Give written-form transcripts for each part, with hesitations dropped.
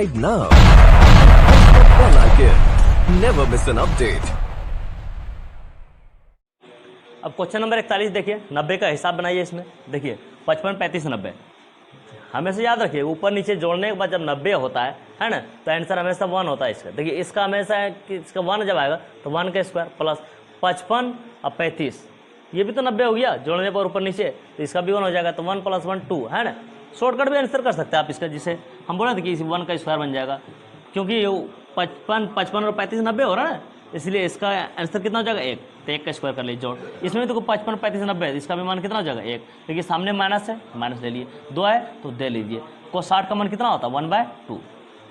Subscribe now and press the bell icon. Never miss an update. अब question number 41 देखिए, 90 का हिसाब बनाइए। इसमें देखिए 55, 35, 90 हमेशा याद रखिए, ऊपर नीचे जोड़ने के बाद जब 90 होता है ना, तो आंसर हमेशा 1 होता है इसका। देखिए इसका हमेशा है कि इसका 1 जब आएगा तो 1 का स्क्वायर प्लस 55 और 35, ये भी तो 90 हो गया जोड़ने पर ऊपर नीचे, तो इसका भी 1 हो जाएगा। तो 1 + 1 2 है ना। शॉर्टकट भी आंसर कर सकते हैं आप इसका, जिसे हम बोले थे कि इस 1 का स्क्वायर बन जाएगा, क्योंकि 55 और 35 90 हो रहा है, इसलिए इसका आंसर कितना हो जाएगा 1। तो 1 का स्क्वायर कर लीजिए जोड़। इसमें भी तो 55, 35, 90 इसका भी मान कितना हो जाएगा 1। देखिए सामने माइनस है, माइनस ले लिए, 2 है तो दे लीजिए। को 60 का मान कितना होता है 1/2।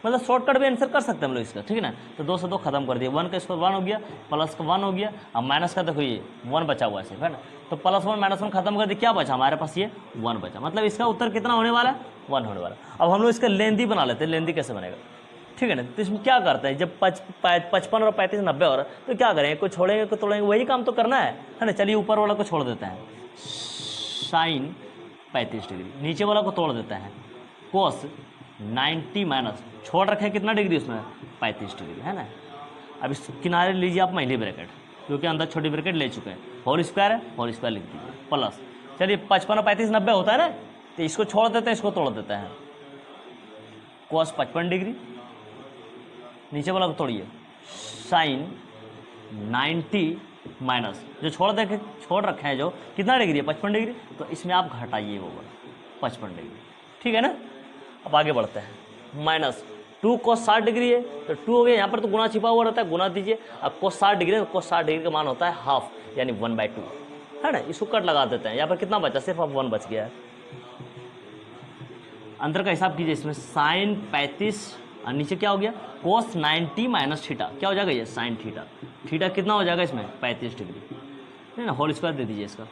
मतलब शॉर्टकट भी आंसर कर सकते हैं हम लोग इसका, ठीक है ना। तो 2 से 2 खत्म कर दिए, 1 का स्क्वायर 1 हो गया, प्लस का 1 हो गया, अब माइनस का देखो ये 1 बचा हुआ है सिर्फ, है ना। तो +1 -1 खत्म कर दिए, क्या बचा हमारे पास ये 1 बचा। मतलब इसका उत्तर कितना होने वाला है 1 होने वाला। अब हम लोग इसका लेंदी बना लेते हैं, लेंदी कैसे बनेगा, ठीक है ना। तो इसमें क्या करते हैं, जब 55 और 35 90 हो रहा है तो क्या करेंगे, कुछ छोड़ेंगे कुछ तोड़ेंगे, वही काम तो करना है ना। चलिए ऊपर वाला को छोड़ देते हैं, साइन 35 डिग्री, नीचे वाला को तोड़ देते हैं, कोस 90 माइनस, छोड़ रखे कितना डिग्री उसमें 35 डिग्री, है ना। अब इस किनारे लीजिए आप महीने ब्रैकेट, क्योंकि अंदर छोटी ब्रैकेट ले चुके हैं, होल स्क्वायर है, होल स्क्वायर लिख दीजिए प्लस। चलिए 55 और 35 90 होता है ना, तो इसको छोड़ देते हैं, इसको तोड़ देते हैं, कोस 55 डिग्री, नीचे वाला को तोड़िए, साइन 90 माइनस, जो छोड़ रखे हैं जो कितना डिग्री है 55 डिग्री, तो इसमें आप घटाइए वो 55 डिग्री, ठीक है ना। अब आगे बढ़ते हैं, माइनस 2 cos 60 डिग्री है तो 2 हो गया, यहाँ पर तो गुना छिपा हुआ रहता है, गुना दीजिए। अब cos 60 डिग्री, तो cos 60 डिग्री का मान होता है हाफ, यानी 1/2, है ना। इसको कट लगा देते हैं, यहाँ पर कितना बचा, सिर्फ अब 1 बच गया है। अंतर का हिसाब कीजिए, इसमें साइन 35 और नीचे क्या हो गया cos 90 माइनस थीटा, क्या हो जाएगा ये साइन थीटा। थीटा कितना हो जाएगा इसमें 35 डिग्री, है ना, होल स्क्वायर दे दीजिए इसका,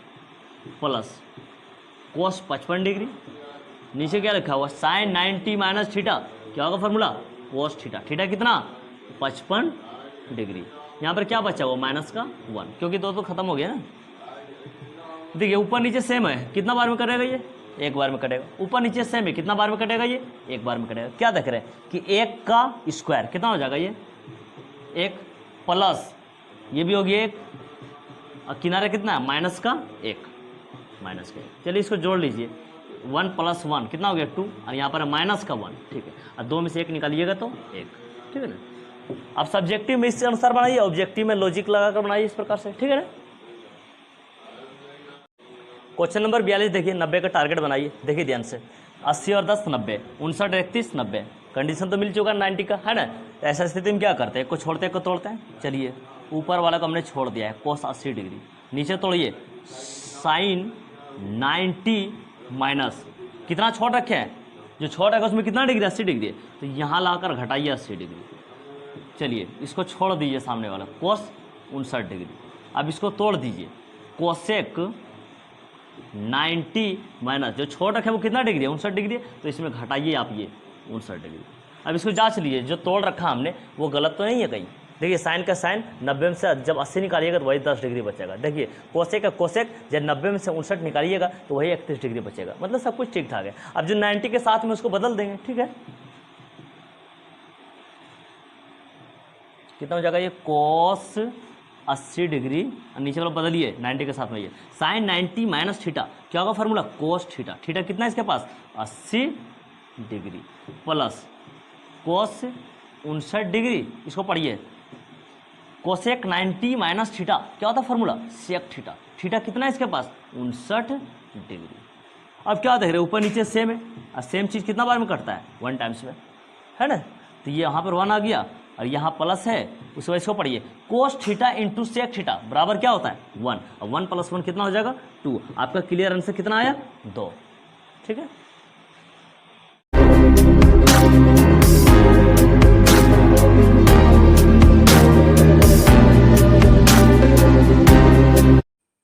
प्लस cos 55 डिग्री, नीचे क्या लिखा हुआ साइन 90 माइनस थीटा, क्या होगा फॉर्मूला cos थीटा। थीटा कितना 55 डिग्री। यहाँ पर क्या बचा हुआ माइनस का 1, क्योंकि 2 तो खत्म हो गया ना। देखिए ऊपर नीचे सेम है, कितना बार में कटेगा ये, एक बार में कटेगा। ऊपर नीचे सेम है, कितना बार में कटेगा ये, एक बार में कटेगा। क्या देख रहे हैं कि 1 का स्क्वायर कितना हो जाएगा ये 1, प्लस ये भी हो गया 1, और किनारे कितना है माइनस का 1, माइनस का 1। चलिए इसको जोड़ लीजिए, 1 + 1 कितना हो गया 2, और यहाँ पर है माइनस का 1, ठीक है। और 2 में से 1 निकालिएगा तो 1, ठीक है ना। अब सब्जेक्टिव में इस अनुसार बनाइए, ऑब्जेक्टिव में लॉजिक लगाकर बनाइए इस प्रकार से, ठीक है ना। क्वेश्चन नंबर 42 देखिए, 90 का टारगेट बनाइए। देखिए ध्यान से, 80 और 10 90, 59 31 90, कंडीशन तो मिल चुका 90 का, है ना। ऐसा स्थिति में क्या करते हैं, को छोड़ते को तोड़ते हैं। चलिए ऊपर वाला को हमने छोड़ दिया है cos 80 डिग्री, नीचे तोड़िए साइन 90 माइनस, कितना छोड़ रखे हैं, जो छोड़ रखा है उसमें कितना डिग्री 80 डिग्री है, तो यहाँ लाकर घटाइए 80 डिग्री। चलिए इसको छोड़ दीजिए, सामने वाला cos 59 डिग्री। अब इसको तोड़ दीजिए, कोसेक 90 माइनस, जो छोड़ रखे वो कितना डिग्री है 59 डिग्री, तो इसमें घटाइए आप ये 59 डिग्री। अब इसको जांच लीजिए, जो तोड़ रखा हमने वो गलत तो नहीं है कहीं। देखिए साइन का साइन 90 में से जब 80 निकालिएगा तो वही 10 डिग्री बचेगा। देखिए कोसेक का कोसेक जब 90 में से 59 निकालिएगा तो वही 31 डिग्री बचेगा। मतलब सब कुछ ठीक ठाक है। अब जो 90 के साथ में उसको बदल देंगे, ठीक है। कितना हो जाएगा ये cos 80 डिग्री, और नीचे वाला बदलिए 90 के साथ में, ये साइन 90 माइनस थीटा, क्या होगा फार्मूला cos थीटा। थीटा कितना है इसके पास 80 डिग्री, प्लस cos 59 डिग्री, इसको पढ़िए कोसेक 90 माइनस थीटा, क्या होता है फार्मूला सेक थीटा। थीटा कितना है इसके पास 59 डिग्री। अब क्या देख रहे हैं, ऊपर नीचे सेम है, और सेम चीज़ कितना बार में कटता है 1 टाइम्स में, है ना। तो ये यहाँ पर 1 आ गया, और यहाँ प्लस है, उस वजह से पढ़िए cos theta into sec theta बराबर क्या होता है 1, और 1 + 1 कितना हो जाएगा 2। आपका क्लियर आंसर कितना आया 2, ठीक है।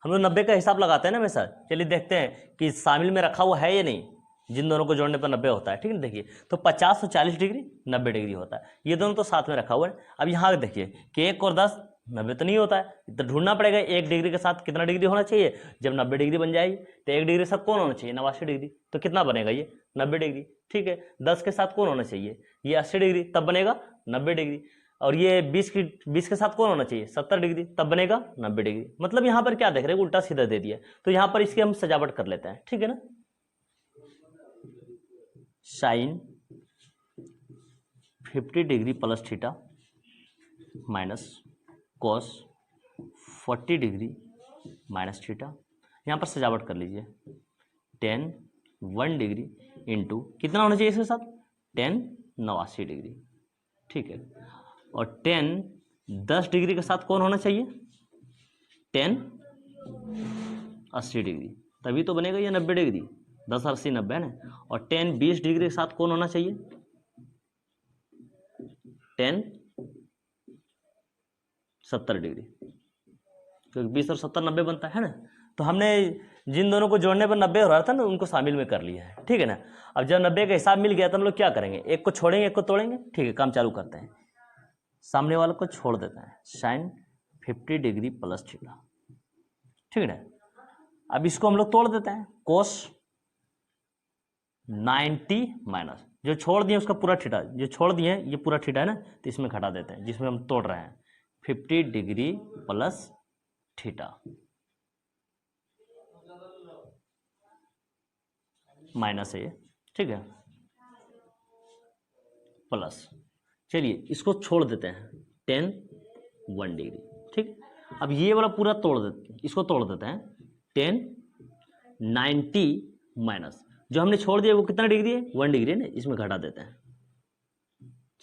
हम लोग 90 का हिसाब लगाते हैं ना हमेशा। चलिए देखते हैं कि शामिल में रखा हुआ है या नहीं, जिन दोनों को जोड़ने पर 90 होता है, ठीक है। देखिए तो 50 और 40 डिग्री 90 डिग्री होता है, ये दोनों तो साथ में रखा हुआ है। अब यहाँ देखिए कि 1 और 10 90 तो नहीं होता है, तो ढूंढना पड़ेगा 1 डिग्री के साथ कितना डिग्री होना चाहिए। जब 90 डिग्री बन जाएगी तो 1 डिग्री के साथ कौन होना चाहिए, 89 डिग्री। तो कितना बनेगा ये 90 डिग्री। ठीक है, 10 के साथ कौन होना चाहिए, ये 80 डिग्री, तब बनेगा 90 डिग्री। और ये 20 के साथ कौन होना चाहिए, 70 डिग्री, तब बनेगा 90 डिग्री। मतलब यहाँ पर क्या देख रहे हैं, उल्टा सीधा दे दिया। तो यहाँ पर इसकी हम सजावट कर लेते हैं। ठीक है ना, sine 50 degree plus theta minus cos 40 degree minus theta. यहाँ पर सजावट कर लीजिए, 1 डिग्री इंटू कितना होना चाहिए इसके साथ, 89 डिग्री। ठीक है, और 10 डिग्री के साथ कौन होना चाहिए, 80 डिग्री, तभी तो बनेगा ये 90 डिग्री। 10 और 80 90 है ना। और 20 डिग्री के साथ कौन होना चाहिए, 70 डिग्री, क्योंकि 20 और 70 90 बनता है ना। तो हमने जिन दोनों को जोड़ने पर 90 हो रहा था ना, उनको शामिल में कर लिया है। ठीक है ना। अब जब 90 का हिसाब मिल गया तो हम लोग क्या करेंगे, एक को छोड़ेंगे एक को तोड़ेंगे। ठीक है, काम चालू करते हैं। सामने वाले को छोड़ देते हैं, साइन 50 डिग्री प्लस थीटा। ठीक है ना। अब इसको हम लोग तोड़ देते हैं, कोस 90 माइनस, जो छोड़ दिए उसका पूरा थीटा, जो छोड़ दिए ये पूरा थीटा है ना, तो इसमें घटा देते हैं जिसमें हम तोड़ रहे हैं, 50 डिग्री प्लस थीटा माइनस है ये। ठीक है, प्लस, चलिए इसको छोड़ देते हैं, 1 डिग्री। ठीक, अब ये वाला पूरा तोड़ देते हैं, इसको तोड़ देते हैं, 90 माइनस, जो हमने छोड़ दिया वो कितना डिग्री है, 1 डिग्री है ना, इसमें घटा देते हैं।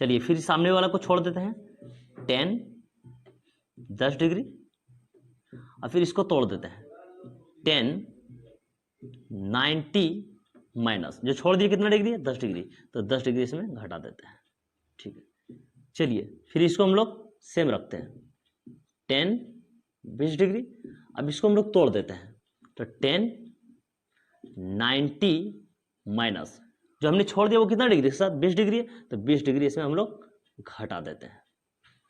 चलिए फिर सामने वाला को छोड़ देते हैं, 10 डिग्री, और फिर इसको तोड़ देते हैं, 90 माइनस, जो छोड़ दिया कितना डिग्री है, 10 डिग्री, तो 10 डिग्री इसमें घटा देते हैं। ठीक है, चलिए फिर इसको हम लोग सेम रखते हैं, 20 डिग्री। अब इसको हम लोग तोड़ देते हैं, तो 90 माइनस, जो हमने छोड़ दिया वो कितना डिग्री के साथ, 20 डिग्री है, तो 20 डिग्री इसमें हम लोग घटा देते हैं।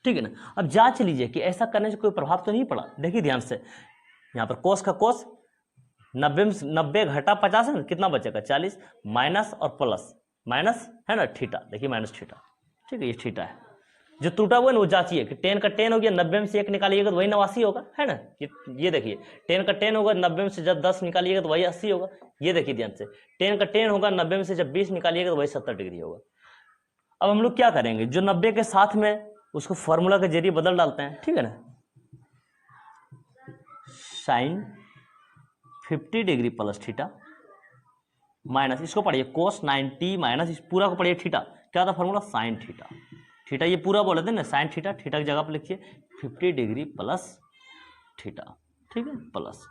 ठीक है ना। अब जांच लीजिए कि ऐसा करने से कोई प्रभाव तो नहीं पड़ा। देखिए ध्यान से, यहाँ पर कोस का कोस 90 घटा 50 है ना, कितना बचेगा 40, माइनस और प्लस, माइनस है ना थीटा, देखिए माइनस थीटा। ठीक है, ये थीटा है जो टूटा हुआ है ना, वो जांचिए कि 10 का 10 हो गया, 90 में से 1 निकालिएगा तो वही 89 होगा, है ना। ये देखिए 10 का 10 होगा, 90 में से जब 10 निकालिएगा तो वही 80 होगा। ये देखिए ध्यान से, 10 का 10 होगा, 90 में से जब 20 निकालिएगा तो वही 70 डिग्री होगा। अब हम लोग क्या करेंगे, जो 90 के साथ में उसको फॉर्मूला के जरिए बदल डालते हैं। ठीक है ना, sine 50 degree plus theta minus, इसको पढ़िए कोस 90 माइनस, इस पूरा को पढ़िए थीटा, क्या था फॉर्मूला, साइन थीटा। थीटा ये पूरा बोले थे ना, साइन थीटा, थीटा की जगह पर लिखिए 50 डिग्री प्लस थीटा। ठीक है, प्लस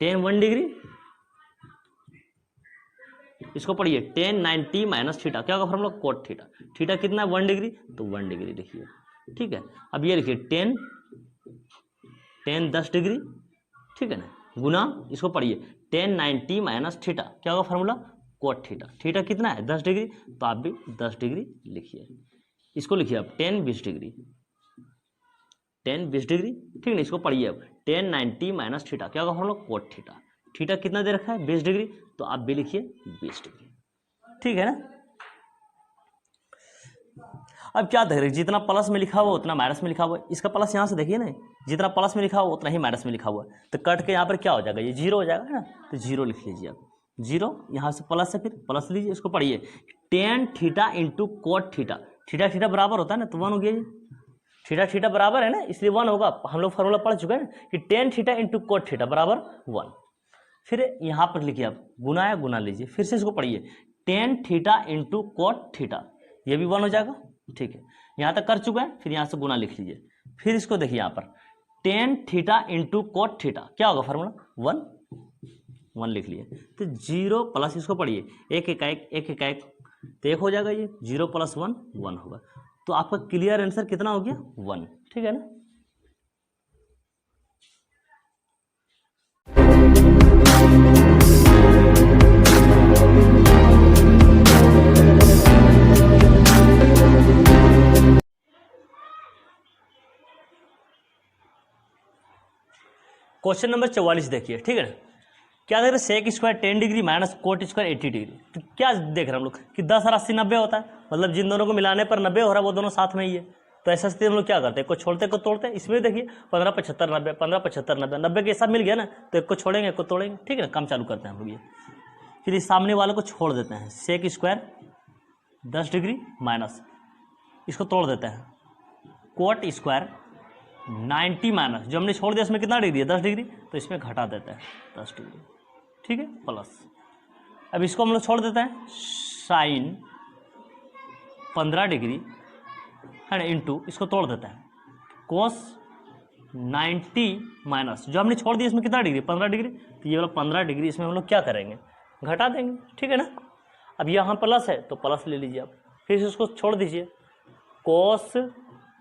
1 डिग्री, इसको पढ़िए 90 माइनस थीटा, क्या होगा फॉर्मूला, कोट थीटा। थीटा कितना है, 1 डिग्री, तो 1 डिग्री लिखिए। ठीक है, अब ये लिखिए 10 डिग्री। ठीक है ना, गुना, इसको पढ़िए 90 माइनस थीटा, क्या होगा फॉर्मूला, कोट थीटा। थीटा कितना है, 10 डिग्री, तो आप भी 10 डिग्री लिखिए। इसको लिखिए अब 20 डिग्री, 20 डिग्री। ठीक है ना, इसको पढ़िए अब 90 माइनस थीटा, क्या होगा फॉर्मूला, कोट थीटा। थीटा कितना दे रखा है, 20 डिग्री, तो आप भी लिखिए 20 डिग्री। ठीक है ना। अब क्या देख रहे, जितना प्लस में लिखा हुआ उतना माइनस में लिखा हुआ है। इसका प्लस यहाँ से देखिए ना, जितना प्लस में लिखा हुआ उतना ही माइनस में लिखा हुआ है, तो कट के यहाँ पर क्या हो जाएगा, ये 0 हो जाएगा, है ना। तो 0 लिख लीजिए आप, 0 यहाँ से प्लस है, फिर प्लस लीजिए। इसको पढ़िए 10 theta into cot theta. Theta theta बराबर होता है ना, तो 1 हो गया। थीटा थीटा बराबर है ना, इसलिए 1 होगा। हम लोग फॉर्मूला पढ़ चुके हैं ना कि 10 थीटा इंटू कोट थीटा बराबर 1। फिर यहाँ पर लिखिए आप, गुना है, गुना लीजिए। फिर से इसको पढ़िए 10 थीटा इंटू कोट थीटा, ये भी 1 हो जाएगा। ठीक है, यहाँ तक कर चुके हैं। फिर यहाँ से गुना लिख लीजिए। फिर इसको देखिए यहाँ पर 10 थीटा इंटू कोट थीटा, क्या होगा फॉर्मूला, 1 लिख लिए। तो 0 प्लस, इसको पढ़िए 1 1 तो 1 हो जाएगा, ये 0 प्लस 1 होगा। तो आपका क्लियर आंसर कितना हो गया, 1। ठीक है ना। क्वेश्चन नंबर 44 देखिए, ठीक है ना। क्या देख रहे हैं, sec square 10 degree minus cot square 80 degree. तो क्या देख रहे हैं हम लोग कि 10 और 80 90 होता है, मतलब जिन दोनों को मिलाने पर 90 हो रहा है वो दोनों साथ में ही है। तो ऐसा स्थिति हम लोग क्या करते हैं, को छोड़ते को तोड़ते हैं। इसमें देखिए 15 75 90, 15 75 90, 90 के सब मिल गया ना, तो एक को छोड़ेंगे एक को तोड़ेंगे, ठीक है ना। काम चालू करते हैं हम लोग ये। फिर इस सामने वाले को छोड़ देते हैं, सेक स्क्वायर 10 डिग्री माइनस, इसको तोड़ देते हैं, कोट स्क्वायर 90 माइनस, जो हमने छोड़ दिया इसमें कितना डिग्री है 10 डिग्री, तो इसमें घटा देते हैं 10 डिग्री, ठीक है, प्लस। अब इसको हम लोग छोड़ देते हैं, साइन 15 डिग्री है ना, इंटू इसको तोड़ देते हैं, कोस 90 माइनस, जो हमने छोड़ दिया इसमें कितना डिग्री 15 डिग्री, तो ये वाला 15 डिग्री इसमें हम लोग क्या करेंगे, घटा देंगे, ठीक है ना। अब यहाँ प्लस है तो प्लस ले लीजिए आप, फिर इसको छोड़ दीजिए, कोस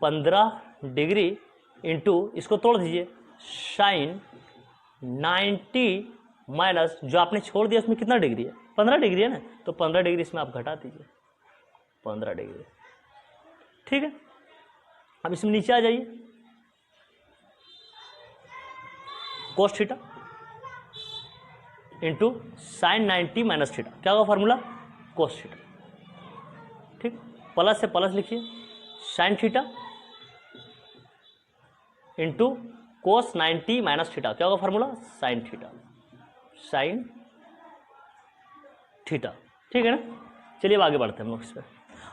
15 डिग्री इंटू इसको तोड़ दीजिए, साइन 90 माइनस, जो आपने छोड़ दिया उसमें कितना डिग्री है 15 डिग्री है ना, तो 15 डिग्री इसमें आप घटा दीजिए, 15 डिग्री, ठीक है। अब इसमें नीचे आ जाइए, कोस theta into sine 90 minus theta, क्या होगा फार्मूला, कोस थीटा, ठीक। प्लस से प्लस लिखिए, sine theta into cos 90 minus theta, क्या होगा formula, sine theta, sine theta, ठीक है ना। चलिए अब आगे बढ़ते हैं हम लोग इस पर।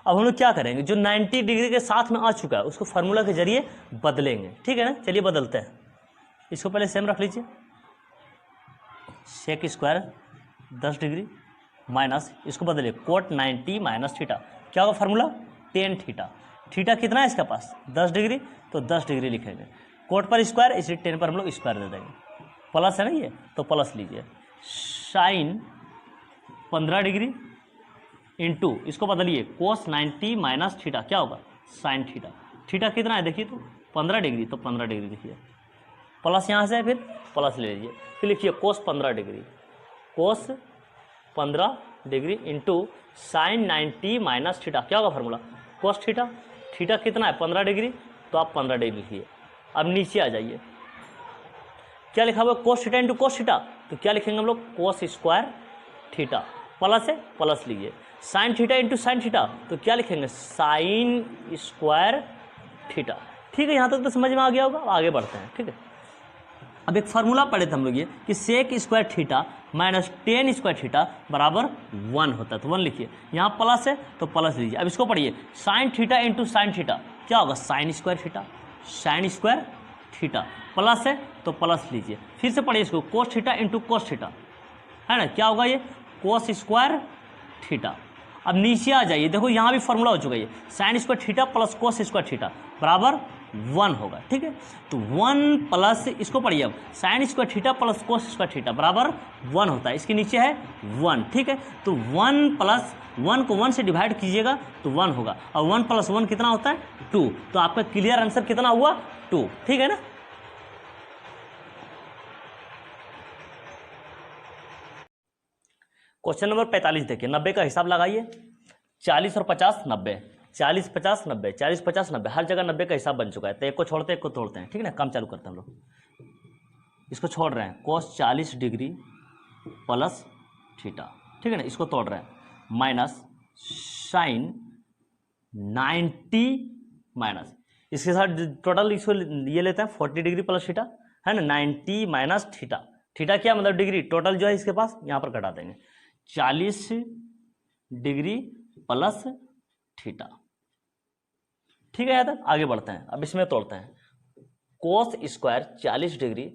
अब हम लोग क्या करेंगे, जो 90 डिग्री के साथ में आ चुका है उसको फार्मूला के जरिए बदलेंगे, ठीक है ना। चलिए बदलते हैं, इसको पहले सेम रख लीजिए, सेक स्क्वायर 10 डिग्री माइनस, इसको बदलिए कोट 90 माइनस थीटा, क्या होगा फार्मूला, टेन थीटा। थीटा कितना है इसका पास 10 डिग्री, तो 10 डिग्री लिखेंगे, कोट पर स्क्वायर इसलिए 10 पर हम लोग स्क्वायर दे देंगे, प्लस है ना ये, तो प्लस लीजिए, साइन 15 डिग्री इंटू इसको बदलिए, कोस 90 माइनस थीटा, क्या होगा, साइन थीटा। थीटा कितना है देखिए, तो 15 डिग्री, तो 15 डिग्री लिखिए, प्लस यहाँ से फिर प्लस ले लीजिए, फिर लिखिए कोस 15 डिग्री, कोस 15 degree into sine 90 minus theta, क्या होगा फार्मूला, कोस थीटा। थीटा कितना है 15 डिग्री, तो आप 15 डिग्री लिखिए। अब नीचे आ जाइए, क्या लिखा हुआ है, कोस थीटा इंटू कोस थीटा, तो क्या लिखेंगे हम लोग, कोस स्क्वायर थीटा, प्लस है प्लस लीजिए, sine theta into sine theta, तो क्या लिखेंगे, साइन स्क्वायर थीटा, ठीक है। यहाँ तक तो समझ में आ गया होगा, आगे बढ़ते हैं, ठीक है। अब एक फार्मूला पढ़े थे हम लोग ये कि sec square theta minus tan square theta बराबर 1 होता है, तो 1 लिखिए, यहाँ प्लस है तो प्लस लीजिए। अब इसको पढ़िए, sine theta into sine theta, क्या होगा, sine square theta, sine square theta, plus है तो प्लस लीजिए, फिर से पढ़िए इसको, कोस थीटा इंटू कोस थीटा, है ना, क्या होगा ये, कोस स्क्वायर थीटा। अब नीचे आ जाइए, देखो यहाँ भी फार्मूला हो चुका है, sine square theta plus cos square theta बराबर 1 होगा, ठीक है। तो 1 प्लस, इसको पढ़िए अब, sine square theta plus cos square theta बराबर 1 होता है, इसके नीचे है 1, ठीक है। तो 1 प्लस 1 को 1 से डिवाइड कीजिएगा तो 1 होगा, और 1 प्लस 1 कितना होता है 2, तो आपका क्लियर आंसर कितना हुआ 2, ठीक है ना। क्वेश्चन नंबर 45 देखिए, 90 का हिसाब लगाइए, 40 और 50 90, 40 50 90, 40 50 90, हर जगह 90 का हिसाब बन चुका है, तो एक को छोड़ते एक को तोड़ते हैं, ठीक है ना। काम चालू करते हैं हम लोग, इसको छोड़ रहे हैं, कोस 40 डिग्री प्लस थीटा, ठीक है ना, इसको तोड़ रहे हैं, माइनस साइन 90 माइनस, इसके साथ टोटल इसको ये लेते हैं 40 डिग्री प्लस थीटा, है ना, 90 माइनस थीटा, थीटा क्या मतलब डिग्री, टोटल जो है इसके पास यहाँ पर घटा देंगे, 40 डिग्री प्लस थीटा, ठीक है। यहाँ तक आगे बढ़ते हैं, अब इसमें तोड़ते हैं, कोस स्क्वायर 40 डिग्री,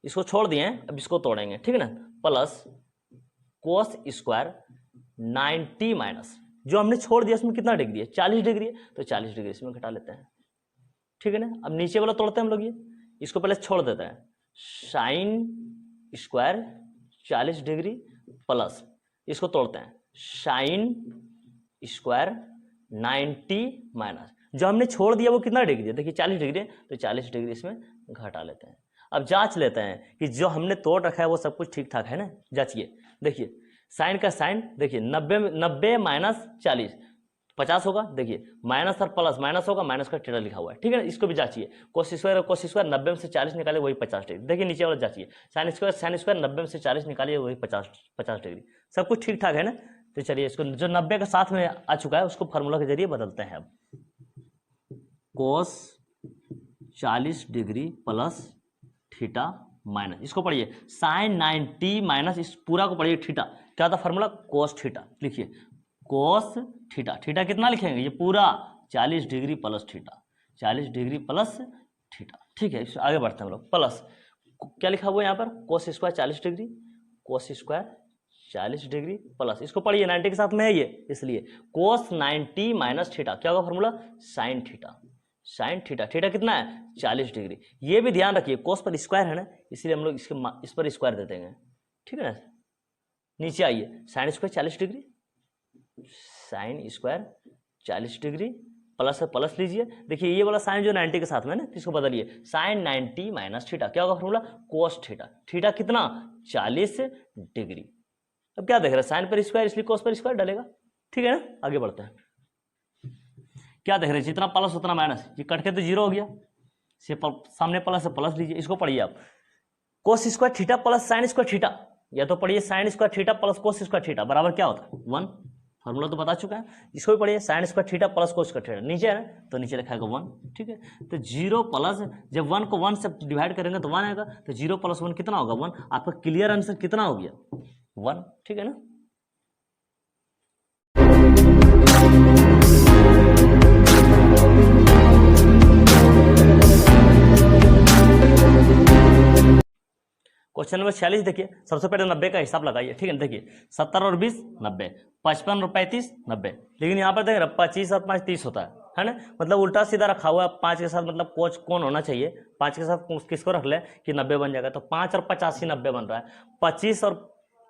इसको छोड़ दिए हैं, अब इसको तोड़ेंगे, ठीक है ना, प्लस कोस स्क्वायर 90 माइनस, जो हमने छोड़ दिया इसमें कितना डिग्री है 40 डिग्री है, तो 40 डिग्री इसमें घटा लेते हैं, ठीक है ना। अब नीचे वाला तोड़ते हैं हम लोग, ये इसको पहले छोड़ देते हैं, साइन स्क्वायर 40 डिग्री प्लस, इसको तोड़ते हैं, साइन स्क्वायर 90 माइनस, जो हमने छोड़ दिया वो कितना डिग्री है, देखिए 40 डिग्री है, तो 40 डिग्री इसमें घटा लेते हैं। अब जांच लेते हैं कि जो हमने तोड़ रखा है वो सब कुछ ठीक ठाक है ना, जांचिए। देखिए साइन का साइन, देखिए 90 माइनस 40, 50 होगा, देखिए माइनस और प्लस, माइनस होगा, माइनस का थीटा लिखा हुआ है, ठीक है ना। इसको भी जांचिए, कोस स्क्वायर 90 में से 40 निकाले वही 50 डिग्री। देखिए नीचे वाला जांचिए, साइन स्क्वायर 90 में से 40 निकालिए वही 50 डिग्री। सब कुछ ठीक ठाक है ना। तो चलिए इसको जो 90 के साथ में आ चुका है उसको फार्मूला के जरिए बदलते हैं। अब कोस 40 डिग्री प्लस थीटा माइनस, इसको पढ़िए साइन 90 माइनस इस पूरा को पढ़िए थीटा। क्या था फार्मूला? Cos theta. लिखिए कोस थीटा, थीटा कितना लिखेंगे? ये पूरा 40 degree plus theta, 40 degree plus theta, ठीक है। इससे आगे बढ़ते हैं हम लोग। प्लस क्या लिखा हुआ है यहाँ पर? Cos square 40 degree, cos square 40 degree plus, इसको पढ़िए 90 के साथ में है ये, इसलिए कोस 90 माइनस थीटा। क्या होगा formula? Sine theta, sine theta. Theta कितना है? 40 डिग्री। ये भी ध्यान रखिए कोस पर स्क्वायर है ना, इसलिए हम लोग इस पर स्क्वायर दे देंगे, ठीक है ना। नीचे आइए, sine square 40 degree, sine square 40 degree plus है, प्लस लीजिए। देखिए ये वाला साइन जो 90 के साथ में ना, इसको बदलिए साइन 90 माइनस थीटा। क्या होगा फार्मूला? Cos theta. थीटा कितना? 40 डिग्री। अब क्या देख रहे हैं? साइन पर स्क्वायर इसलिए कोस पर स्क्वायर डालेगा, ठीक है ना। आगे बढ़ते हैं। क्या देख रहे हैं? जितना प्लस उतना माइनस, ये कट के तो जीरो हो गया, सामने प्लस है, प्लस लीजिए। इसको पढ़िए आप cos square theta plus sine square theta, या तो पढ़िए sine square theta plus cos square theta बराबर क्या होता है? 1। फार्मूला तो बता चुका है। इसको भी पढ़िए sine square theta plus cos square theta, नीचे है ना तो नीचे लिखाएगा 1, ठीक है। तो 0 प्लस, जब 1 को 1 से डिवाइड करेंगे तो 1 आएगा, तो 0 प्लस 1 कितना होगा? 1। आपका क्लियर आंसर कितना हो गया? 1, ठीक है ना। क्वेश्चन नंबर 46 देखिए। सबसे पहले 90 का हिसाब लगाइए, ठीक है। देखिए 70 और 20 90, 55 और 35 90, लेकिन यहाँ पर देख रहे 25 और 5 30 होता है ना। मतलब उल्टा सीधा रखा हुआ है 5 के साथ, मतलब कोच कौन होना चाहिए? 5 के साथ किसको रख ले कि 90 बन जाएगा? तो 5 और 85 90 बन रहा है, 25 और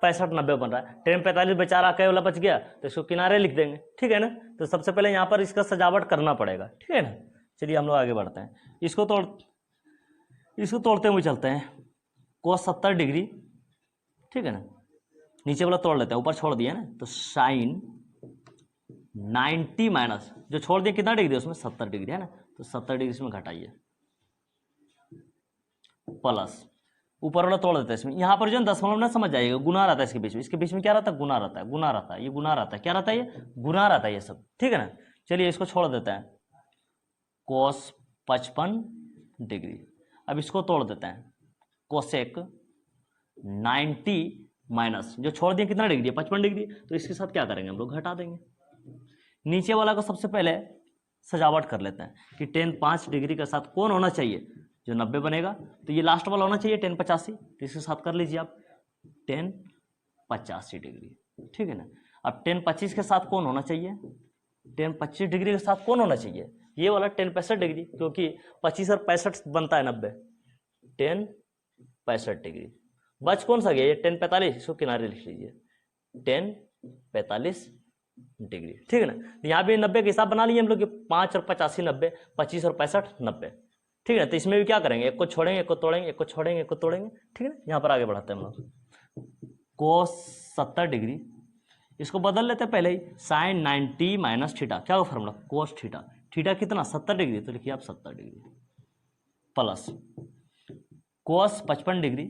65 90 बन रहा है। 10 45 बेचारा कई वाला बच गया तो इसको किनारे लिख देंगे, ठीक है ना। तो सबसे पहले यहाँ पर इसका सजावट करना पड़ेगा, ठीक है ना। चलिए हम लोग आगे बढ़ते हैं। इसको तोड़ते हुए चलते हैं। कोस 70 डिग्री, ठीक है ना, नीचे वाला तोड़ लेते हैं, ऊपर छोड़ दिया ना, तो साइन 90 माइनस जो छोड़ दिया कितना डिग्री उसमें? 70 डिग्री है ना, तो 70 डिग्री इसमें घटाइए, प्लस ऊपर वाला तोड़ देते हैं इसमें। यहाँ पर जो दशमलव ना समझ जाइएगा, गुना रहता है इसके बीच में, इसके बीच में क्या रहता है? गुना रहता है, गुना रहता है, ये गुना रहता है, क्या रहता है? ये गुना रहता है, ये सब, ठीक है ना। चलिए इसको छोड़ देते हैं, कोस 55 डिग्री। अब इसको तोड़ देते हैं, कोसेक 90 माइनस जो छोड़ दिया कितना डिग्री है? 55 डिग्री। तो इसके साथ क्या करेंगे हम लोग? घटा देंगे। नीचे वाला को सबसे पहले सजावट कर लेते हैं कि tan 5 डिग्री के साथ कौन होना चाहिए? जो 90 बनेगा, तो ये लास्ट वाला होना चाहिए tan 85, तो इसके साथ कर लीजिए आप tan 85 डिग्री, ठीक है ना। अब tan 25 के साथ कौन होना चाहिए? tan 25 डिग्री के साथ कौन होना चाहिए? ये वाला tan 65 डिग्री, क्योंकि 25 और 65 बनता है 90, tan 65 डिग्री। बच कौन सा गया? ये tan 45, इसको किनारे लिख लीजिए, tan 45 डिग्री, ठीक है ना। तो यहाँ भी 90 का हिसाब बना लिए हम लोग, 5 और 85 90, 25 और 65 90, ठीक है ना। तो इसमें भी क्या करेंगे? एक को छोड़ेंगे, एक को तोड़ेंगे, एक को छोड़ेंगे, एक को तोड़ेंगे, ठीक है ना। यहाँ पर आगे बढ़ाते हैं हम लोग। कोस 70 डिग्री, इसको बदल लेते हैं पहले ही, साइन 90 माइनस थीटा। क्या होगा फार्मूला? Cos theta. थीटा कितना? 70 डिग्री, तो लिखिए आप 70 डिग्री, प्लस कोस 55 डिग्री,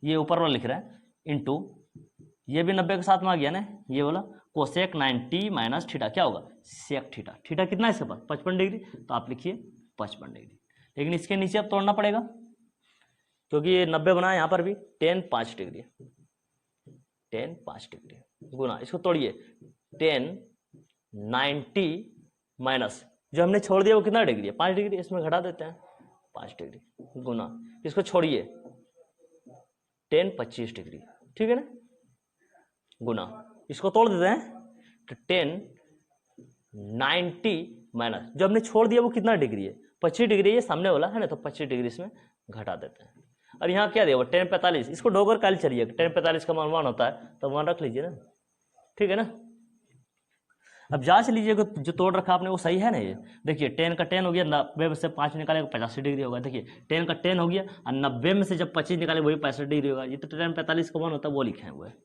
ये ऊपर वाला लिख रहा है, इंटू ये भी 90 के साथ में आ गया ना, ये वाला कोसेक 90 माइनस थीटा। क्या होगा? Sec theta. थीटा कितना है इसके पास? 55 डिग्री, तो आप लिखिए 55 डिग्री। लेकिन इसके नीचे अब तोड़ना पड़ेगा, क्योंकि ये 90 बना है, यहाँ पर भी tan 5 डिग्री, tan 5 डिग्री गुना, इसको तोड़िए, tan 90 माइनस जो हमने छोड़ दिया वो कितना डिग्री है? 5 डिग्री, इसमें घटा देते हैं 5 डिग्री, गुना इसको छोड़िए, tan 25 डिग्री, ठीक है ना, गुना इसको तोड़ देते हैं, तो tan 90 माइनस जो हमने छोड़ दिया वो कितना डिग्री है? 25 डिग्री, ये सामने वाला है ना, तो 25 डिग्री इसमें घटा देते हैं। और यहाँ क्या दिया वो? tan 45, इसको ढोकर काल चलिए, tan 45 का मान 1 होता है, तो 1 रख लीजिए ना, ठीक है ना। अब जांच लीजिएगा जो तोड़ रखा आपने वो सही है ना। ये देखिए tan का tan हो गया, 90 में से 5 निकालेगा 85 डिग्री होगा। देखिए tan का tan हो गया और 90 में से जब 25 निकाले वही 65 डिग्री होगा। ये तो tan 45 का मान होता है वो लिखे हुए हैं।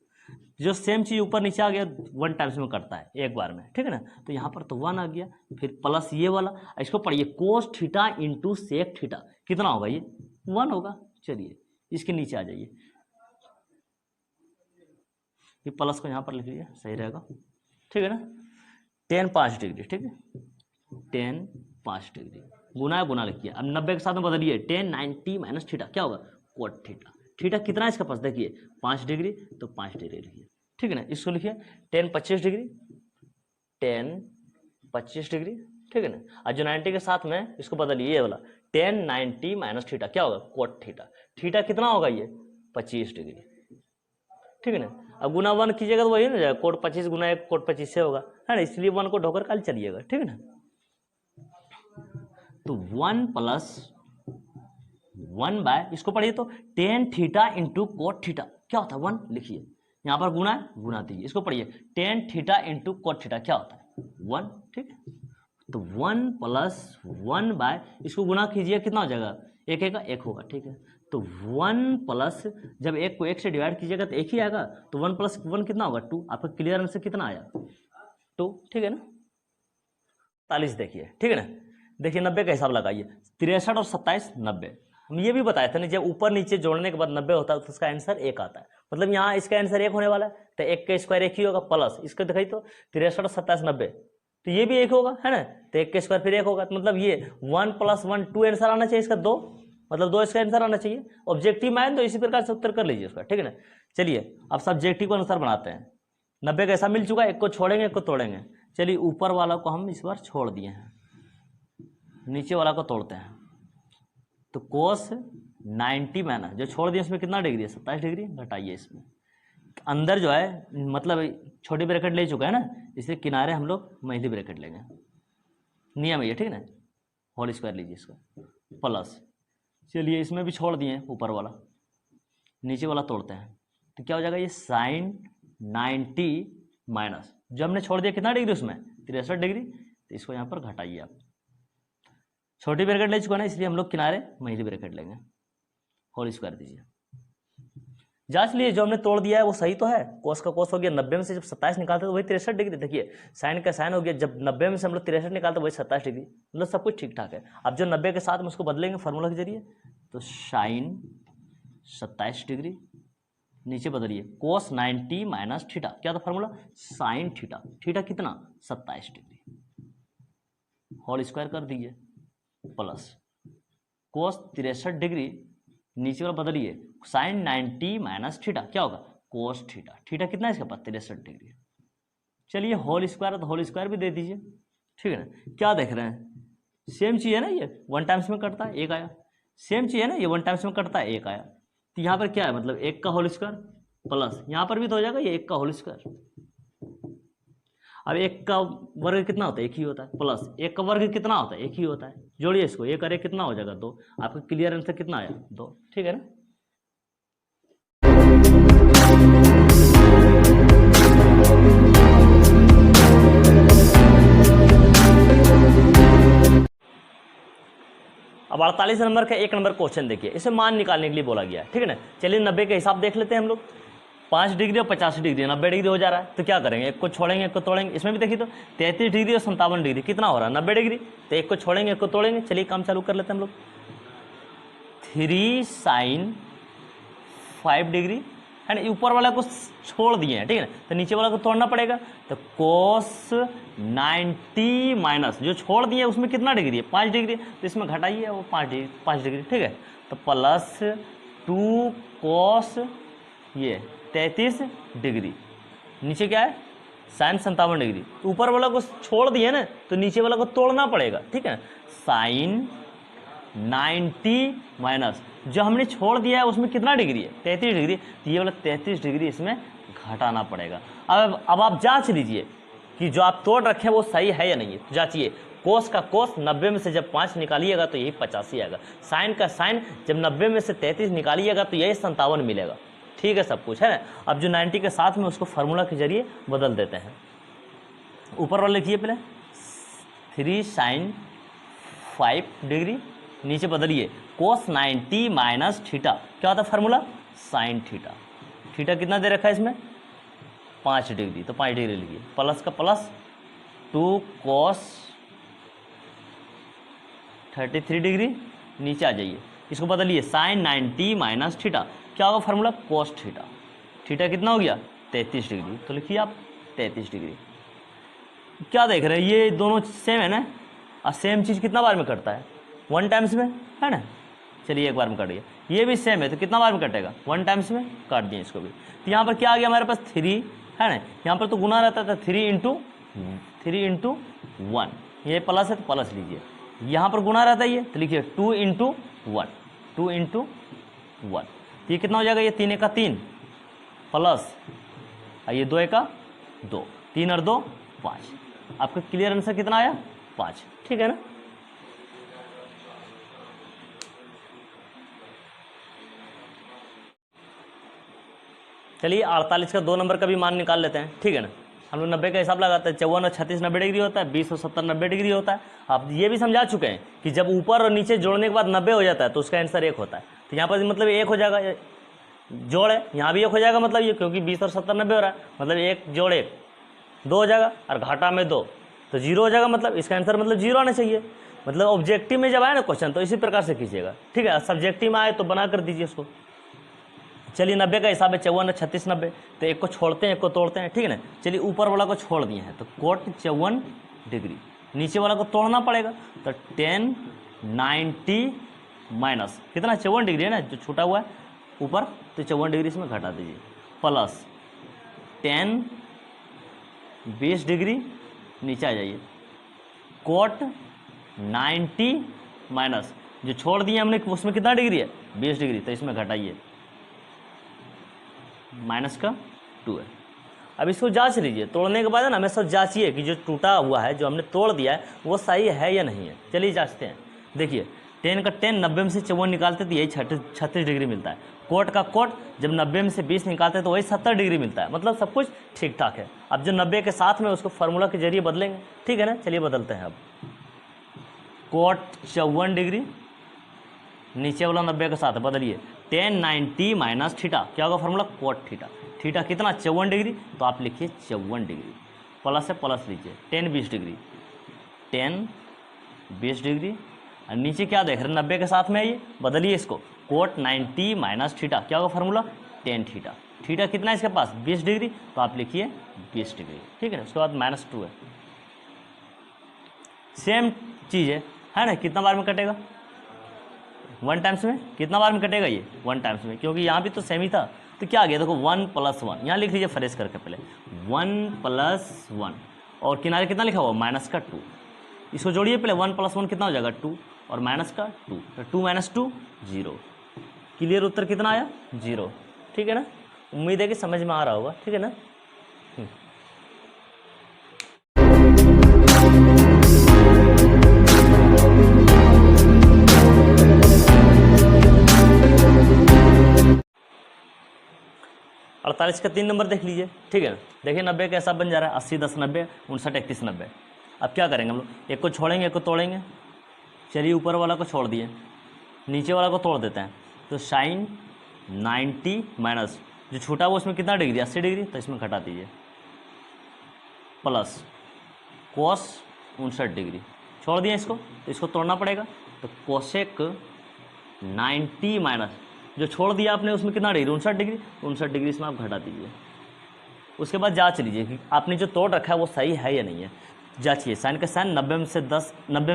जो सेम चीज़ ऊपर नीचे आ गया 1 टाइम्स में करता है एक बार में, ठीक है ना। तो यहाँ पर तो 1 आ गया, फिर प्लस ये वाला, इसको पढ़िए cos theta into sec theta, कितना होगा ये 1 होगा। चलिए इसके नीचे आ जाइए, ये प्लस को यहाँ पर लिख लीजिए, सही रहेगा, ठीक है ना। 10 5 डिग्री, ठीक है, 10 5 डिग्री गुना लिखिए। अब 90 के साथ में बदलिए, 10 90 माइनस थीटा, क्या होगा कोट थीटा। थीटा कितना है इसके पास देखिए 5 डिग्री, तो 5 डिग्री लिखिए, ठीक है ना। इसको लिखिए 10 25 डिग्री, 10 25 डिग्री, ठीक है ना। और जो 90 के साथ में इसको बदलिए, ये वाला 10 90 माइनस थीटा, क्या होगा कोट थीटा। थीटा कितना होगा ये 25 डिग्री, ठीक है ना। अब गुना 1 कीजिएगा तो वही ना जाएगा, कोट 25 गुना 1 कोट 25 से होगा, है ना। इसलिए 1 को ढोकर कल चलिएगा, ठीक है ना। तो 1 प्लस 1 बाय, इसको पढ़िए तो 10 थीटा इंटू कोट थीटा, क्या होता है 1 लिखिए, यहाँ पर गुना है गुना दीजिए। इसको पढ़िए 10 थीटा इंटू कोट थीटा, क्या होता है 1, ठीक है। तो 1 प्लस 1 बाय, इसको गुना कीजिए, कितना हो जाएगा, एक एक का एक होगा, ठीक है। तो 1 प्लस, जब एक को 1 से डिवाइड कीजिएगा तो एक ही आएगा, तो 1 प्लस 1 कितना होगा 2। आपका क्लियर आंसर कितना आया 2, ठीक है ना। 40 देखिए, ठीक है ना। देखिए 90 का हिसाब लगाइए, 63 और 27 90। हम ये भी बताए थे ना, जब ऊपर नीचे जोड़ने के बाद 90 होता है तो उसका आंसर 1 आता है। मतलब यहाँ इसका आंसर 1 होने वाला है, तो 1 का स्क्वायर 1 ही होगा, प्लस इसको दिखाई तो 63 और 27 90, तो ये भी 1 होगा, है ना। तो 1 का स्क्वायर फिर 1 होगा, तो मतलब ये 1 प्लस 1 2 आंसर आना चाहिए इसका 2, मतलब 2 इसका आंसर आना चाहिए। ऑब्जेक्टिव में तो इसी प्रकार से उत्तर कर लीजिए उसका, ठीक है ना। चलिए अब सब्जेक्टिव को आंसर बनाते हैं। 90 का ऐसा मिल चुका है, 1 को छोड़ेंगे 1 को तोड़ेंगे। चलिए ऊपर वाला को हम इस बार छोड़ दिए हैं, नीचे वाला को तोड़ते हैं। तो कोस 90 माइनस, जो छोड़ दिए उसमें कितना डिग्री है 27 डिग्री, घटाइए इसमें। अंदर जो है मतलब छोटी ब्रैकेट ले चुका है ना, इसलिए किनारे हम लोग महिली ब्रैकेट लेंगे, नियम है ये, ठीक है ना। होल स्क्वायर लीजिए इसको, प्लस, चलिए इसमें भी छोड़ दिए ऊपर वाला, नीचे वाला तोड़ते हैं। तो क्या हो जाएगा ये साइन 90 माइनस, जो हमने छोड़ दिया कितना डिग्री उसमें 63 डिग्री, तो इसको यहाँ पर घटाइए आप। छोटी ब्रैकेट ले चुका ना, इसलिए हम लोग किनारे महिली ब्रैकेट लेंगे, होल स्क्वायर दीजिए। जांच लिए जो हमने तोड़ दिया है वो सही तो है, कोस का कोस हो गया, 90 में से जब 27 निकालते तो वही 63 डिग्री। देखिए साइन का साइन हो गया, जब 90 में से हम लोग 63 निकालते वही 27 डिग्री, मतलब सब कुछ ठीक ठाक है। अब जो 90 के साथ में उसको बदलेंगे फार्मूला के जरिए, तो साइन 27 डिग्री, नीचे बदलिए कोस 90 माइनस थीटा, क्या था फार्मूला साइन थीटा, थीटा कितना 27 डिग्री, होल स्क्वायर कर दीजिए, प्लस कोस 63 डिग्री, नीचे वाला बदलिए साइन 90 माइनस थीटा, क्या होगा कोस थीटा, थीटा कितना है इसके पास 63 डिग्री। चलिए होल स्क्वायर तो होल स्क्वायर भी दे दीजिए, ठीक है ना। क्या देख रहे हैं, सेम चीज़ है ना, ये 1 टाइम्स में कटता है 1 आया, सेम चीज़ है ना, ये 1 टाइम्स में कटता है 1 आया। तो यहाँ पर क्या है, मतलब 1 का होल स्क्वायर प्लस यहाँ पर भी तो हो जाएगा ये 1 का होल स्क्वायर। अब 1 का वर्ग कितना होता है 1 ही होता है, प्लस 1 का वर्ग कितना होता है 1 ही होता है, जोड़िए इसको, 1 और 1 कितना हो जाएगा 2। आपका क्लियर आंसर कितना आया 2, ठीक है ना। अब 48 नंबर का 1 नंबर क्वेश्चन देखिए, इसे मान निकालने के लिए बोला गया है, ठीक है ना। चलिए 90 का हिसाब देख लेते हैं हम लोग। 5 डिग्री और 50 डिग्री 90 डिग्री हो जा रहा है, तो क्या करेंगे 1 को छोड़ेंगे 1 को तोड़ेंगे। इसमें भी देखिए तो 33 डिग्री और 57 डिग्री कितना हो रहा है 90 डिग्री, तो 1 को छोड़ेंगे 1 को तोड़ेंगे। चलिए काम चालू कर लेते हैं हम लोग। 3 साइन 5 डिग्री, है ना, ऊपर वाला को छोड़ दिए हैं, ठीक है ना, तो नीचे वाला को तोड़ना पड़ेगा। तो कोस 90 माइनस, जो छोड़ दिए उसमें कितना डिग्री है 5 डिग्री, तो इसमें घटाइए वो 5 डिग्री, ठीक है। तो प्लस 2 कोस ये 33 डिग्री, नीचे क्या है साइन 57 डिग्री, तो ऊपर वाला को छोड़ दिए ना तो नीचे वाला को तोड़ना पड़ेगा, ठीक है। साइन 90 माइनस, जो हमने छोड़ दिया है उसमें कितना डिग्री है 33 डिग्री, तो ये वाला 33 डिग्री इसमें घटाना पड़ेगा। अब आप जांच लीजिए कि जो आप तोड़ रखे हैं वो सही है या नहीं है, तो जांचिए। कोस का कोस 90 में से जब 5 निकालिएगा तो यही 85 आएगा, साइन का साइन जब 90 में से 33 निकालिएगा तो यही 57 मिलेगा, ठीक है, सब कुछ है ना। अब जो 90 के साथ में उसको फार्मूला के जरिए बदल देते हैं। ऊपर वाला लिखिए पहले 3 साइन 5 डिग्री, नीचे बदलिए कोस 90 माइनस थीटा, क्या होता है फार्मूला साइन थीटा। थीटा कितना दे रखा है इसमें 5 डिग्री, तो 5 डिग्री लिखिए, प्लस का प्लस 2 cos 33 डिग्री, नीचे आ जाइए, इसको बदलिए साइन 90 माइनस थीटा, क्या होगा फार्मूला cos थीटा, थीटा कितना हो गया 33 डिग्री, तो लिखिए आप 33 डिग्री। क्या देख रहे हैं, ये दोनों सेम है ना, और सेम चीज़ कितना बार में कटता है 1 टाइम्स में, है ना, चलिए एक बार में कट गया, ये भी सेम है तो कितना बार में कटेगा 1 टाइम्स में, काट दिए इसको भी। तो यहाँ पर क्या आ गया हमारे पास 3, है ना, यहाँ पर तो गुना रहता था 3 इंटू 1, ये प्लस है तो प्लस लीजिए, यहाँ पर गुना रहता है ये, तो लिखिए 2 इंटू 1, तो ये कितना हो जाएगा, ये 3 का 3 प्लस ये 2 का 2, 3 और 2 5, आपका क्लियर आंसर कितना आया 5, ठीक है ना। चलिए 48 का 2 नंबर का भी मान निकाल लेते हैं, ठीक है ना। हम लोग 90 का हिसाब लगाते हैं, 54 और 36 90 डिग्री होता है, 20 और 70 90 डिग्री होता है। आप ये भी समझा चुके हैं कि जब ऊपर और नीचे जोड़ने के बाद 90 हो जाता है तो उसका आंसर 1 होता है। तो यहाँ पर मतलब 1 हो जाएगा, जोड़ है, यहाँ भी 1 हो जाएगा, मतलब ये क्योंकि 20 और 70 90 हो रहा है, मतलब 1 जोड़ 1 2 हो जाएगा, और घाटा में 2 तो 0 हो जाएगा, मतलब इसका आंसर मतलब 0 आना चाहिए। मतलब ऑब्जेक्टिव में जब आए ना क्वेश्चन तो इसी प्रकार से कीजिएगा, ठीक है। सब्जेक्टिव में आए तो बना कर दीजिए उसको। चलिए 90 का हिसाब है 54 और 36 90, तो एक को छोड़ते हैं एक को तोड़ते हैं, ठीक है ना। चलिए ऊपर वाला को छोड़ दिए हैं तो कोट 54 डिग्री, नीचे वाला को तोड़ना पड़ेगा, तो 10 90 माइनस कितना 54 डिग्री है ना, जो छूटा हुआ है ऊपर, तो 54 डिग्री इसमें घटा दीजिए, प्लस 10 20 डिग्री, नीचे आ जाइए, कोट 90 माइनस जो छोड़ दिए हमने उसमें कितना डिग्री है 20 डिग्री, तो इसमें घटाइए, माइनस का 2 है। अब इसको जांच लीजिए, तोड़ने के बाद है ना हमें सब जांचिए कि जो टूटा हुआ है जो हमने तोड़ दिया है वो सही है या नहीं है। चलिए जांचते हैं, देखिए 10 का 10 90 में से 54 निकालते तो यही 36 डिग्री मिलता है। कोट का कोट जब 90 में से 20 निकालते तो वही 70 डिग्री मिलता है, मतलब सब कुछ ठीक ठाक है। अब जो 90 के साथ में उसको फार्मूला के जरिए बदलेंगे, ठीक है ना। चलिए बदलते हैं, अब कोट 54 डिग्री, नीचे वाला 90 के साथ बदलिए, 10 90 माइनस थीटा, क्या होगा फार्मूला कोट थीटा, थीटा कितना 54 डिग्री, तो आप लिखिए 54 डिग्री, प्लस है प्लस लीजिए, 10 20 डिग्री, 10 20 डिग्री, और नीचे क्या देख रहे हैं 90 के साथ में ये बदलिए इसको, कोट 90 माइनस थीटा, क्या होगा फार्मूला 10 थीटा, थीटा कितना है इसके पास 20 डिग्री, तो आप लिखिए 20 डिग्री, ठीक है ना। उसके बाद -2 है, सेम चीज़ है ना। कितना बार में कटेगा 1 टाइम्स में, कितना बार में कटेगा ये 1 टाइम्स में, क्योंकि यहाँ भी तो सेम ही था। तो क्या आ गया देखो 1 + 1, यहाँ लिख लीजिए फ्रेश करके पहले 1 + 1, और किनारे कितना लिखा हुआ -2, इसको जोड़िए पहले 1 + 1 कितना हो जाएगा 2, और -2, तो 2 - 2 0, क्लियर उत्तर कितना आया 0, ठीक है ना। उम्मीद है कि समझ में आ रहा होगा, ठीक है ना। 48 का 3 नंबर देख लीजिए, ठीक है ना। देखिए 90 का हिसाब बन जा रहा है 80 10 90 59 31 90। अब क्या करेंगे हम लोग, एक को छोड़ेंगे एक को तोड़ेंगे। चलिए ऊपर वाला को छोड़ दिए, नीचे वाला को तोड़ देते हैं, तो साइन 90 माइनस जो छूटा हुआ उसमें कितना डिग्री 80 डिग्री, तो इसमें घटा दीजिए, प्लस कोस 59 डिग्री, छोड़ दिए इसको, तो इसको तोड़ना पड़ेगा, तो कोसेक 90 माइनस जो छोड़ दिया आपने उसमें कितना डिग्री 59 डिग्री, 59 डिग्री इसमें आप घटा दीजिए। उसके बाद जांच लीजिए कि आपने जो तोड़ रखा है वो सही है या नहीं है, जांचिए। साइन का साइन 90 में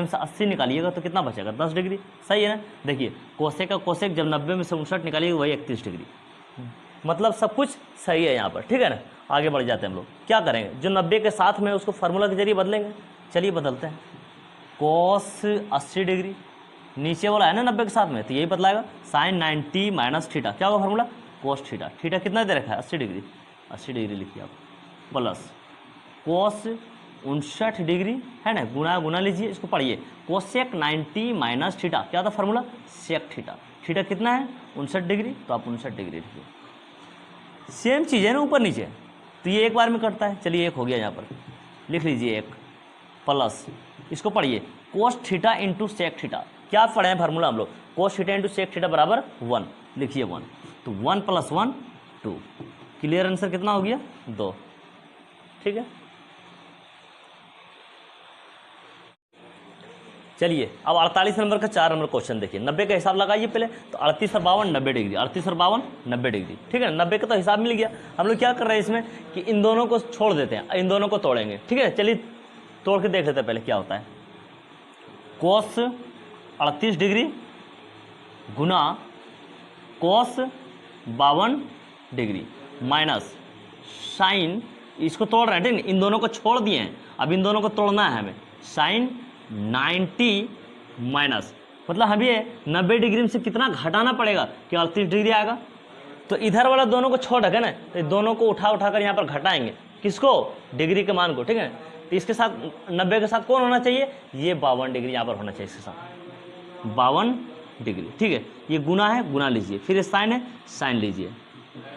से 80 निकालिएगा तो कितना बचेगा 10 डिग्री, सही है ना। देखिए कोसेक का कोसेक जब 90 में से 59 निकालिएगा वही 31 डिग्री, मतलब सब कुछ सही है यहाँ पर, ठीक है ना। आगे बढ़ जाते हैं हम लोग, क्या करेंगे जो 90 के साथ में उसको फार्मूला के जरिए बदलेंगे। चलिए बदलते हैं, कोस 80 डिग्री, नीचे वाला है ना 90 के साथ में, तो यही बदलाएगा, साइन 90 माइनस थीटा, क्या होगा फार्मूला कोस थीटा, थीटा कितना दे रखा है 80 डिग्री, 80 डिग्री लिखिए आप, प्लस कोस 59 डिग्री, है ना, गुना लीजिए, इसको पढ़िए, कोसेक 90 माइनस थीटा, क्या था फार्मूला सेक थीटा, थीटा कितना है 59 डिग्री, तो आप 59 डिग्री लिखिए। सेम चीज़ है ना ऊपर नीचे, तो ये एक बार में कटता है। चलिए एक हो गया, यहाँ पर लिख लीजिए 1, प्लस इसको पढ़िए cos theta into sec theta, क्या पढ़े हैं फार्मूला हम लोग, cos theta into sec theta बराबर 1, लिखिए 1, तो 1 + 1 2, क्लियर आंसर कितना हो गया 2, ठीक है। चलिए अब 48 नंबर का 4 नंबर क्वेश्चन देखिए। 90 का हिसाब लगाइए पहले, तो 38 और 52 90 डिग्री, 38 और 52 90 डिग्री, ठीक है। 90 का तो हिसाब मिल गया। हम लोग क्या कर रहे हैं इसमें कि इन दोनों को छोड़ देते हैं, इन दोनों को तोड़ेंगे, ठीक है। चलिए तोड़ के देख लेते हैं पहले क्या होता है। कोस 38 डिग्री गुना कोस 52 डिग्री माइनस साइन, इसको तोड़ रहे हैं, ठीक है। इन दोनों को छोड़ दिए हैं, अब इन दोनों को तोड़ना है हमें। साइन 90 माइनस, मतलब हमें 90 डिग्री से कितना घटाना पड़ेगा कि 38 डिग्री आएगा। तो इधर वाला दोनों को छोड़ रखे ना, तो दोनों को उठा कर यहाँ पर घटाएंगे, किसको, डिग्री के मान को, ठीक है। तो इसके साथ 90 के साथ कौन होना चाहिए, ये 52 डिग्री यहाँ पर होना चाहिए, इसके साथ 52 डिग्री, ठीक है। ये गुना है, गुना लीजिए, फिर साइन है, साइन लीजिए,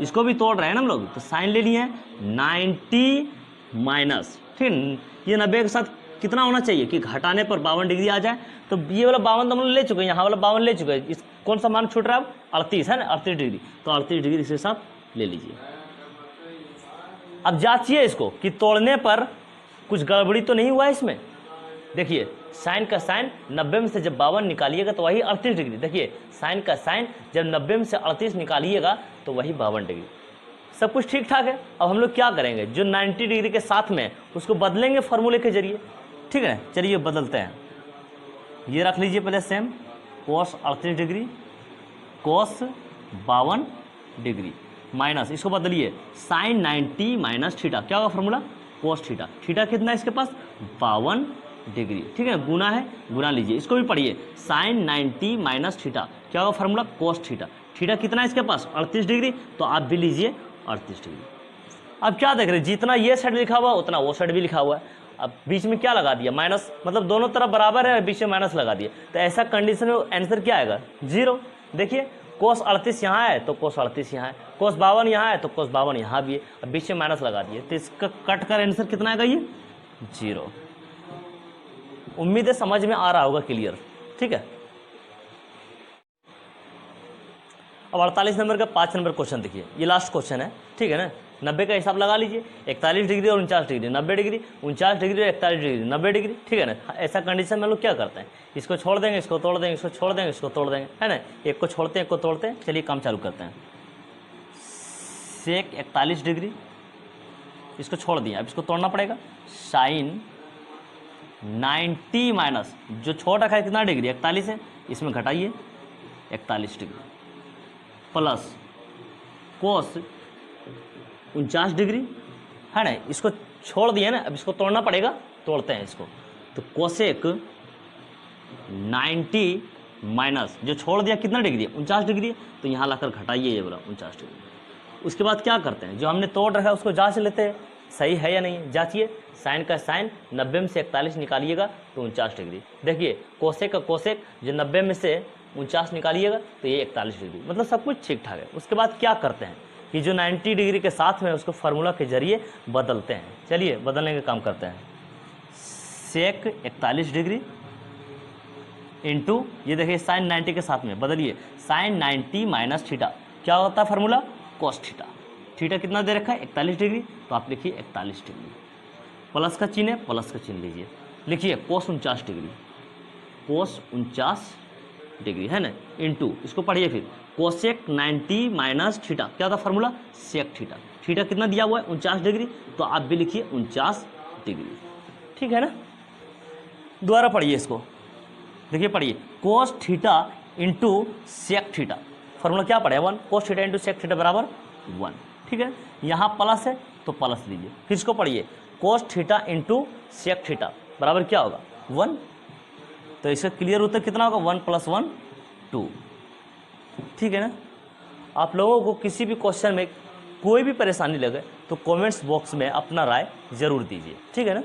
इसको भी तोड़ रहे हैं ना हम लोग, तो साइन ले लिए 90 माइनस, ठीक है। ये 90 के साथ कितना होना चाहिए कि घटाने पर 52 डिग्री आ जाए। तो ये वाला 52 तो हम लोग ले चुके हैं, यहाँ वाला 52 ले चुके हैं। इस कौन सा मान छूट रहा है अब, 38 है ना, 38 डिग्री, तो 38 डिग्री इसके साथ ले लीजिए। अब जांचिए इसको कि तोड़ने पर कुछ गड़बड़ी तो नहीं हुआ इसमें। देखिए साइन का साइन 90 में से जब 52 निकालिएगा तो वही 38 डिग्री। देखिए साइन का साइन जब 90 में से 38 निकालिएगा तो वही 52 डिग्री। सब कुछ ठीक ठाक है। अब हम लोग क्या करेंगे, जो 90 डिग्री के साथ में उसको बदलेंगे फार्मूले के जरिए, ठीक है। चलिए बदलते हैं, ये रख लीजिए पहले सेम, कोस 38 डिग्री कोस 52 डिग्री माइनस, इसको बदलिए साइन 90 माइनस थीटा, क्या होगा फार्मूला, कोस थीटा। थीटा कितना है इसके पास, 52 डिग्री, ठीक है। गुना है, गुना लीजिए, इसको भी पढ़िए, साइन 90 माइनस थीटा, क्या होगा फार्मूला, कोस थीटा। थीटा कितना है इसके पास, 38 डिग्री, तो आप भी लीजिए 38 डिग्री। अब क्या देख रहे हैं, जितना ये साइड लिखा हुआ उतना वो साइड भी लिखा हुआ है। अब बीच में क्या लगा दिया, माइनस, मतलब दोनों तरफ बराबर है, बीच में माइनस लगा दिया, तो ऐसा कंडीशन में आंसर क्या आएगा, 0। देखिए कोस 38 यहाँ है तो कोस 38 यहाँ है, कोस 52 यहाँ है तो कोस 52 यहाँ भी है, अब बीच में माइनस लगा दिए, तो इसका कट कर आंसर कितना आएगा, ये 0। उम्मीद है समझ में आ रहा होगा, क्लियर, ठीक है। अब 48 नंबर का 5 नंबर क्वेश्चन देखिए, ये लास्ट क्वेश्चन है, ठीक है ना। 90 का हिसाब लगा लीजिए, 41 डिग्री और 49 डिग्री, 90 डिग्री, 49 डिग्री और 41 डिग्री, 90 डिग्री, ठीक है ना। ऐसा कंडीशन में लोग क्या करते हैं, इसको छोड़ देंगे, इसको तोड़ देंगे, इसको छोड़ देंगे, इसको तोड़ देंगे, है ना। एक को छोड़ते हैं, एक को तोड़ते हैं। चलिए काम चालू करते हैं। सेक 41 डिग्री, इसको छोड़ दिया, अब इसको तोड़ना पड़ेगा। साइन 90 माइनस, जो छोड़ रखा है कितना डिग्री, 41 है, इसमें घटाइए 41 डिग्री, प्लस कोस 49 डिग्री, है ना। इसको छोड़ दिया ना, अब इसको तोड़ना पड़ेगा, तोड़ते हैं इसको। तो कोसेक 90 माइनस, जो छोड़ दिया कितना डिग्री, 49 डिग्री, तो यहाँ लाकर घटाइए ये बोला 49 डिग्री। उसके बाद क्या करते हैं, जो हमने तोड़ रखा है उसको जांच लेते हैं, सही है या नहीं, जांचिए। साइन का साइन 90 में से 41 निकालिएगा तो 49 डिग्री। देखिए कोसेक का कोसेक जो 90 में से 49 निकालिएगा तो ये 41 डिग्री, मतलब सब कुछ ठीक ठाक है। उसके बाद क्या करते हैं कि जो 90 डिग्री के साथ में उसको फार्मूला के जरिए बदलते हैं। चलिए बदलने का काम करते हैं। सेक 41 डिग्री इंटू, ये देखिए साइन 90 के साथ में बदलिए, साइन 90 माइनस थीटा, क्या होता है फार्मूला, कोस थीटा। थीटा कितना दे रखा है, 41 डिग्री, तो आप लिखिए 41 डिग्री, प्लस का चिन्ह है, प्लस का चिन्ह लीजिए, लिखिए कोस 49 डिग्री, कोस 49 डिग्री, है ना, इंटू, इसको पढ़िए फिर, कोसेक 90 माइनस थीटा, क्या होता फार्मूला, सेक थीटा। थीटा कितना दिया हुआ है, 49 डिग्री, तो आप भी लिखिए 49 डिग्री, ठीक है ना। दोबारा पढ़िए इसको, देखिए पढ़िए, cos theta into sec theta, formula क्या पढ़े 1, cos theta into sec theta बराबर 1, ठीक है। यहाँ प्लस है तो प्लस लीजिए, फिर इसको पढ़िए, cos theta into sec theta बराबर क्या होगा 1, तो इसका क्लियर उत्तर कितना होगा 1 + 1 2, ठीक है ना। आप लोगों को किसी भी क्वेश्चन में कोई भी परेशानी लगे तो कमेंट्स बॉक्स में अपना राय जरूर दीजिए, ठीक है ना।